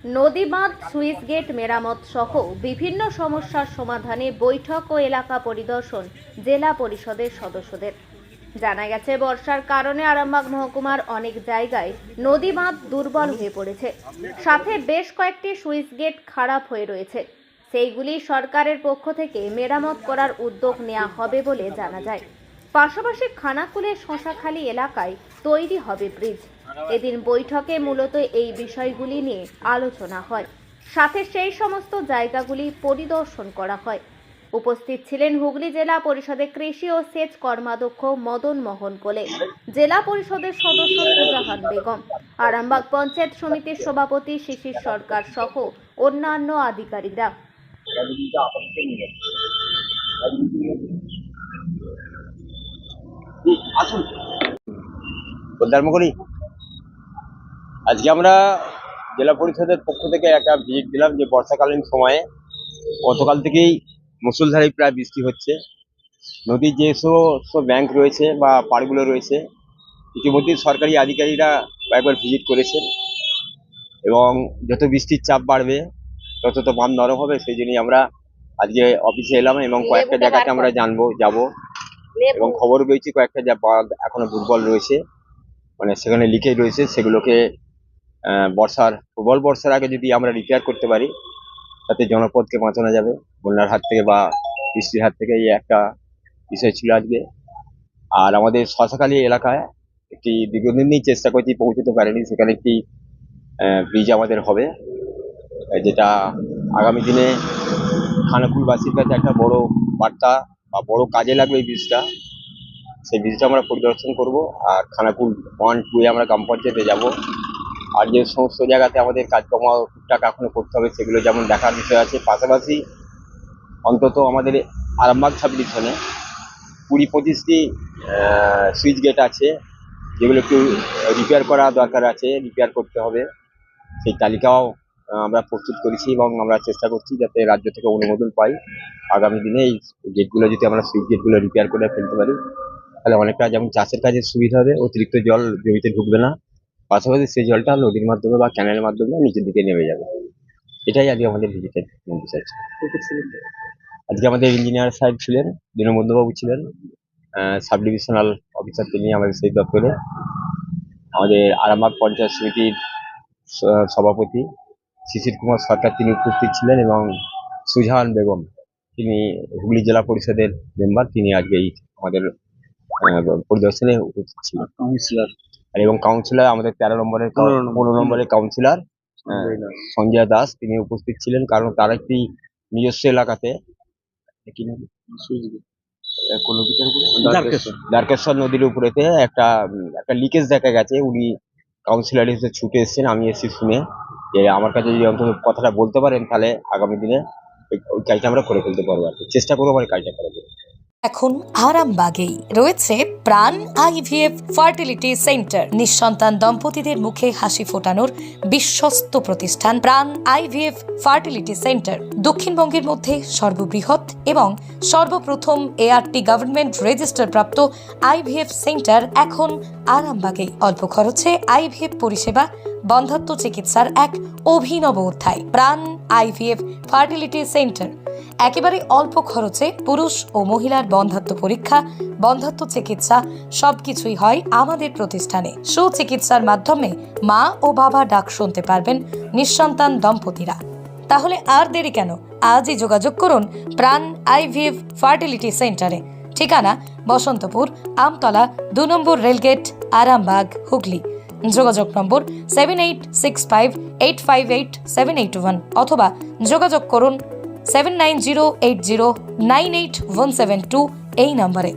নদী বাঁধ, switch gate মেরামত সহ বিভিন্ন সমস্যার সমাধানে বৈঠক ও এলাকা পরিদর্শন জেলা পরিষদের সদস্যদের। জানা গেছে, বর্ষার কারণে আরামবাগ মহকুমার অনেক জায়গায় নদী বাঁধ দুর্বল হয়ে পড়েছে, সাথে বেশ কয়েকটি সুইচ গেট খারাপ হয়ে রয়েছে। সেইগুলি সরকারের পক্ষ থেকে মেরামত করার উদ্যোগ নেওয়া হবে বলে জানা যায়। পাশাপাশি খানাকুলের শশাখালী এলাকায় তৈরি হবে ব্রিজ। এদিন বৈঠকে মূলত এই বিষয়গুলি নিয়ে আলোচনা হয়, সাথে সেই সমস্ত জায়গাগুলি পরিদর্শন করা হয়। উপস্থিত ছিলেন হুগলি জেলা পরিষদের কৃষি ও সেচ কর্মাধ্যক্ষ মদন মোহন কোলে, জেলা পরিষদের সদস্য সুজাহান বেগম, আরামবাগ পঞ্চায়েত সমিতির সভাপতি শিশির সরকার সহ অন্যান্য আধিকারিকরা। আজকে আমরা জেলা পরিষদের পক্ষ থেকে একটা ভিজিট দিলাম যে বর্ষাকালীন সময়ে গতকাল থেকেই মুষলধারে প্রায় বৃষ্টি হচ্ছে। নদীর যে সব ব্যাংক রয়েছে বা পাড়গুলো রয়েছে, ইতিমধ্যেই সরকারি আধিকারিকরা কয়েকবার ভিজিট করেছেন এবং যত বৃষ্টির চাপ বাড়বে তত তো বাঁধ নরম হবে। সেই জন্যই আমরা আজকে অফিসে এলাম এবং কয়েকটা জায়গাতে আমরা যাব এবং খবর পেয়েছি কয়েকটা যা বাঁধ এখনো দুর্বল রয়েছে, মানে সেখানে লিকেজ রয়েছে, সেগুলোকে প্রবল বর্ষার আগে যদি আমরা রিপেয়ার করতে পারি তাতে জনপদকে বাঁচানো যাবে বন্যার হাত থেকে বা বৃষ্টির হাত থেকে। এই একটা বিষয় ছিল আজকে। আর আমাদের শশাখালী এলাকায় একটি দীর্ঘদিনই চেষ্টা করছি, পৌঁছতে পারেনি, সেখানে একটি ব্রিজ আমাদের হবে, যেটা আগামী দিনে খানাকুলবাসীর কাছে একটা বড় বার্তা বা বড় কাজে লাগবে এই ব্রিজটা। সেই ব্রিজটা আমরা পরিদর্শন করব। আর খানাকুল 1-2 আমরা গ্রাম পঞ্চায়েতে যাব। আর যে সমস্ত জায়গাতে আমাদের কাজকর্ম টুকটাক এখনো করতে হবে সেগুলো যেমন দেখার বিষয় আছে। পাশাপাশি অন্তত আমাদের আরামবাগ সাব ডিভিশনে 20-25টি সুইচ গেট আছে যেগুলো একটু রিপেয়ার করা দরকার আছে, রিপেয়ার করতে হবে। সেই তালিকাও আমরা প্রস্তুত করেছি এবং আমরা চেষ্টা করছি যাতে রাজ্য থেকে অনুমোদন পাই। আগামী দিনে এই গেটগুলো যদি আমরা সুইচ গেটগুলো রিপেয়ার করে ফেলতে পারি তাহলে অনেকটা যেমন চাষের কাজে সুবিধা হবে, অতিরিক্ত জল জমিতে ঢুকবে না, পাশাপাশি সেই জলটা নদীর মাধ্যমে বা ক্যানেলের মাধ্যমে নিচের দিকে নেমে যাবে। এটাই আজকে আমাদের ভিজিটের বিষয় ছিল। আজকে আমাদের ইঞ্জিনিয়ার সাহেব ছিলেন, দীনবন্ধুবাবু ছিলেন, সাব ডিভিশনাল অফিসার তিনি আমাদের সেই দপ্তরে, আমাদের আরামবাগ পঞ্চায়েত সমিতির সভাপতি শিশির কুমার সরকার তিনি উপস্থিত ছিলেন এবং সুজাহান বেগম তিনি হুগলি জেলা পরিষদের মেম্বার, তিনি আজকে এই আমাদের পরিদর্শনে উপস্থিত ছিলেন। কাউন্সিলর এবং কাউন্সিলর আমাদের 15 নম্বরের কাউন্সিলর সঞ্জয় দাস তিনি উপস্থিত ছিলেন, কারণ তার একটি নিজস্ব এলাকাতে দ্বারকেশ্বর নদীর উপরেতে একটা লিকেজ দেখা গেছে। উনি কাউন্সিলর হিসেবে ছুটে এসেছেন, আমি এসে শুনে যে আমার কাছে যদি অন্তত কথাটা বলতে পারেন তাহলে আগামী দিনে ওই কাজটা আমরা করে ফেলতে পারবো, আর চেষ্টা করবো আমার কাজটা করার জন্য। এখন আরামবাগেই রয়েছে প্রাণ আইভিএফ ফার্টিলিটি সেন্টার। নিঃসন্তান দম্পতিদের মুখে হাসি ফোটানোর বিশ্বস্ত প্রতিষ্ঠান প্রাণ আইভিএফ ফার্টিলিটি সেন্টার দক্ষিণবঙ্গের মধ্যে সর্ববৃহৎ এবং সর্বপ্রথম এআরটি গভর্নমেন্ট রেজিস্টার প্রাপ্ত আইভিএফ সেন্টার এখন আরামবাগেই। অল্প খরচে আইভিএফ পরিষেবা, বন্ধ্যাত্ব চিকিৎসার এক অভিনব অধ্যায়। প্রাণ আইভিএফ ফার্টিলিটি সেন্টার একেবারে অল্প খরচে পুরুষ ও মহিলার বন্ধ্যাত্ব পরীক্ষা, বন্ধ্যাত্ব চিকিৎসা সবকিছুই হয় আমাদের প্রতিষ্ঠানে। সুচিকিৎসার মাধ্যমে মা ও বাবা ডাক শুনতে পারবেন নিঃসন্তান দম্পতিরা। তাহলে আর দেরি কেন, আজই যোগাযোগ করুন প্রাণ আইভিএফ ফার্টিলিটি সেন্টারে। ঠিকানা বসন্তপুর, আমতলা, 2 নম্বর রেলগেট, আরামবাগ, হুগলি। যোগাযোগ নম্বর 7865858781 অথবা যোগাযোগ করুন 7908098172 এই নম্বরে।